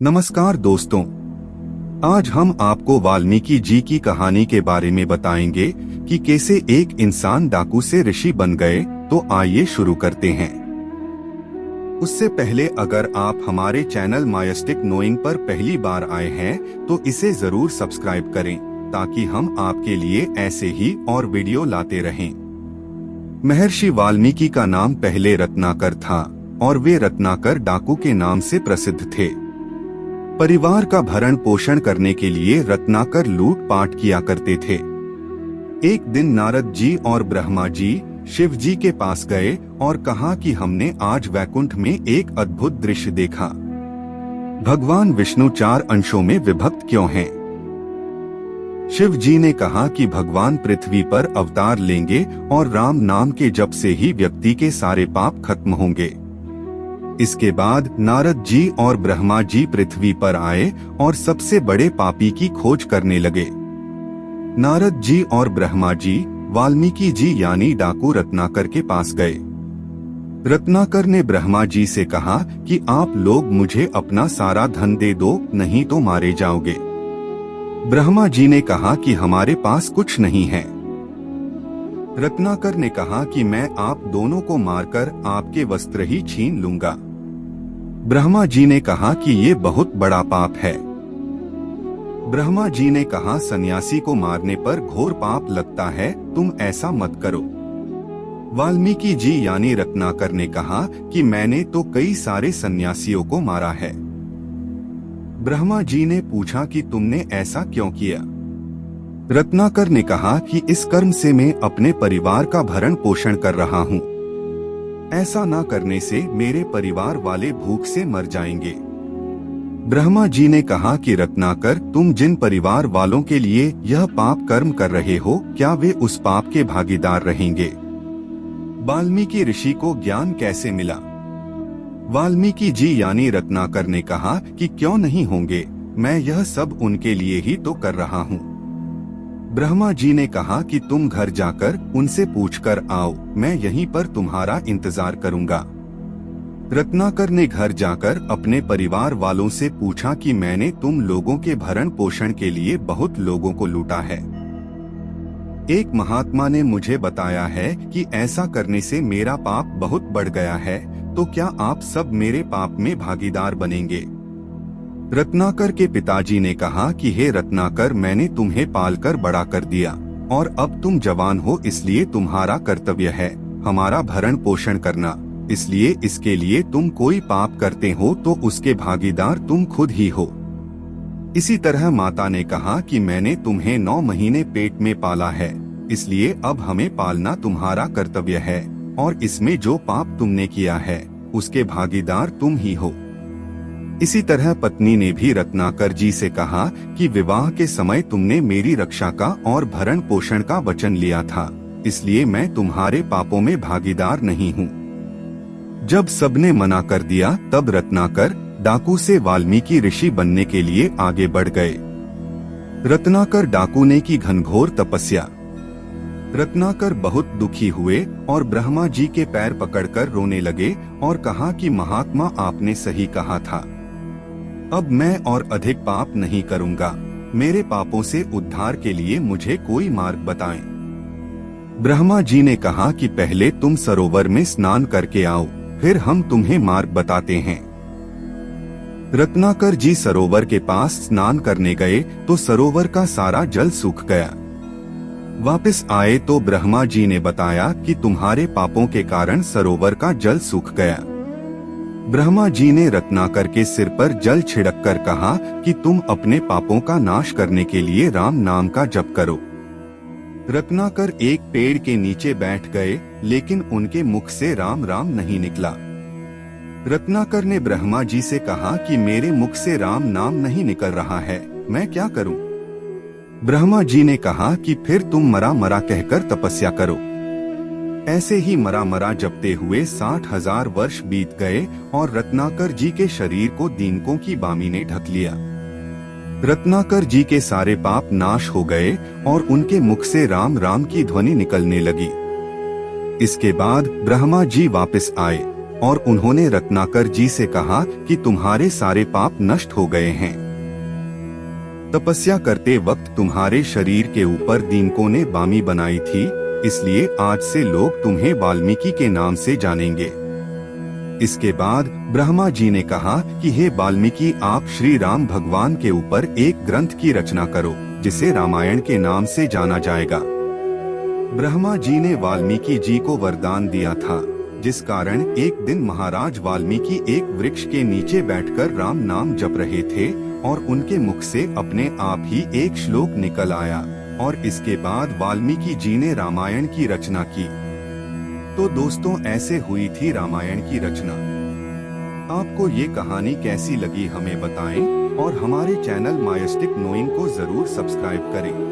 नमस्कार दोस्तों, आज हम आपको वाल्मीकि जी की कहानी के बारे में बताएंगे कि कैसे एक इंसान डाकू से ऋषि बन गए। तो आइए शुरू करते हैं। उससे पहले अगर आप हमारे चैनल मायस्टिक नोइंग पर पहली बार आए हैं तो इसे जरूर सब्सक्राइब करें ताकि हम आपके लिए ऐसे ही और वीडियो लाते रहें। महर्षि वाल्मीकि का नाम पहले रत्नाकर था और वे रत्नाकर डाकू के नाम से प्रसिद्ध थे। परिवार का भरण पोषण करने के लिए रत्नाकर लूटपाट किया करते थे। एक दिन नारद जी और ब्रह्मा जी शिव जी के पास गए और कहा कि हमने आज वैकुंठ में एक अद्भुत दृश्य देखा। भगवान विष्णु 4 अंशों में विभक्त क्यों हैं? शिव जी ने कहा कि भगवान पृथ्वी पर अवतार लेंगे और राम नाम के जप से ही व्यक्ति के सारे पाप खत्म होंगे। इसके बाद नारद जी और ब्रह्मा जी पृथ्वी पर आए और सबसे बड़े पापी की खोज करने लगे। नारद जी और ब्रह्मा जी वाल्मीकि जी यानी डाकू रत्नाकर के पास गए। रत्नाकर ने ब्रह्मा जी से कहा कि आप लोग मुझे अपना सारा धन दे दो, नहीं तो मारे जाओगे। ब्रह्मा जी ने कहा कि हमारे पास कुछ नहीं है। रत्नाकर ने कहा कि मैं आप दोनों को मारकर आपके वस्त्र ही छीन लूंगा। ब्रह्मा जी ने कहा कि ये बहुत बड़ा पाप है। ब्रह्मा जी ने कहा सन्यासी को मारने पर घोर पाप लगता है, तुम ऐसा मत करो। वाल्मीकि जी यानी रत्नाकर ने कहा कि मैंने तो कई सारे सन्यासियों को मारा है। ब्रह्मा जी ने पूछा कि तुमने ऐसा क्यों किया? रत्नाकर ने कहा कि इस कर्म से मैं अपने परिवार का भरण पोषण कर रहा हूँ। ऐसा ना करने से मेरे परिवार वाले भूख से मर जाएंगे। ब्रह्मा जी ने कहा कि रत्नाकर, तुम जिन परिवार वालों के लिए यह पाप कर्म कर रहे हो, क्या वे उस पाप के भागीदार रहेंगे? वाल्मीकि ऋषि को ज्ञान कैसे मिला? वाल्मीकि जी यानी रत्नाकर ने कहा कि क्यों नहीं होंगे, मैं यह सब उनके लिए ही तो कर रहा हूँ। ब्रह्मा जी ने कहा कि तुम घर जाकर उनसे पूछकर आओ, मैं यहीं पर तुम्हारा इंतजार करूंगा। रत्नाकर ने घर जाकर अपने परिवार वालों से पूछा कि मैंने तुम लोगों के भरण पोषण के लिए बहुत लोगों को लूटा है। एक महात्मा ने मुझे बताया है कि ऐसा करने से मेरा पाप बहुत बढ़ गया है, तो क्या आप सब मेरे पाप में भागीदार बनेंगे? रत्नाकर के पिताजी ने कहा कि हे रत्नाकर, मैंने तुम्हें पालकर बड़ा कर दिया और अब तुम जवान हो, इसलिए तुम्हारा कर्तव्य है हमारा भरण पोषण करना। इसलिए इसके लिए तुम कोई पाप करते हो तो उसके भागीदार तुम खुद ही हो। इसी तरह माता ने कहा कि मैंने तुम्हें 9 महीने पेट में पाला है, इसलिए अब हमें पालना तुम्हारा कर्तव्य है और इसमें जो पाप तुमने किया है उसके भागीदार तुम ही हो। इसी तरह पत्नी ने भी रत्नाकर जी से कहा कि विवाह के समय तुमने मेरी रक्षा का और भरण पोषण का वचन लिया था, इसलिए मैं तुम्हारे पापों में भागीदार नहीं हूँ। जब सबने मना कर दिया तब रत्नाकर डाकू से वाल्मीकि ऋषि बनने के लिए आगे बढ़ गए। रत्नाकर डाकू ने की घनघोर तपस्या। रत्नाकर बहुत दुखी हुए और ब्रह्मा जी के पैर पकड़कर रोने लगे और कहा कि महात्मा, आपने सही कहा था, अब मैं और अधिक पाप नहीं करूंगा। मेरे पापों से उद्धार के लिए मुझे कोई मार्ग बताएं। ब्रह्मा जी ने कहा कि पहले तुम सरोवर में स्नान करके आओ, फिर हम तुम्हें मार्ग बताते हैं। रत्नाकर जी सरोवर के पास स्नान करने गए तो सरोवर का सारा जल सूख गया। वापस आए तो ब्रह्मा जी ने बताया कि तुम्हारे पापों के कारण सरोवर का जल सूख गया। ब्रह्मा जी ने रत्नाकर के सिर पर जल छिड़ककर कहा कि तुम अपने पापों का नाश करने के लिए राम नाम का जप करो। रत्नाकर एक पेड़ के नीचे बैठ गए, लेकिन उनके मुख से राम राम नहीं निकला। रत्नाकर ने ब्रह्मा जी से कहा कि मेरे मुख से राम नाम नहीं निकल रहा है, मैं क्या करूं? ब्रह्मा जी ने कहा कि फिर तुम मरा मरा कहकर तपस्या करो। ऐसे ही मरा मरा जपते हुए 60,000 वर्ष बीत गए और रत्नाकर जी के शरीर को दीनकों की बामी ने ढक लिया। रत्नाकर जी के सारे पाप नाश हो गए और उनके मुख से राम राम की ध्वनि निकलने लगी। इसके बाद ब्रह्मा जी वापस आए। और उन्होंने रत्नाकर जी से कहा कि तुम्हारे सारे पाप नष्ट हो गए हैं। तपस्या करते वक्त तुम्हारे शरीर के ऊपर दीमकों ने बामी बनाई थी, इसलिए आज से लोग तुम्हें वाल्मीकि के नाम से जानेंगे। इसके बाद ब्रह्मा जी ने कहा कि हे वाल्मीकि, आप श्री राम भगवान के ऊपर एक ग्रंथ की रचना करो जिसे रामायण के नाम से जाना जाएगा। ब्रह्मा जी ने वाल्मीकि जी को वरदान दिया था, जिस कारण एक दिन महाराज वाल्मीकि एक वृक्ष के नीचे बैठकर राम नाम जप रहे थे और उनके मुख से अपने आप ही एक श्लोक निकल आया और इसके बाद वाल्मीकि जी ने रामायण की रचना की। तो दोस्तों, ऐसे हुई थी रामायण की रचना। आपको ये कहानी कैसी लगी हमें बताएं और हमारे चैनल मायस्टिक नोइंग को जरूर सब्सक्राइब करें।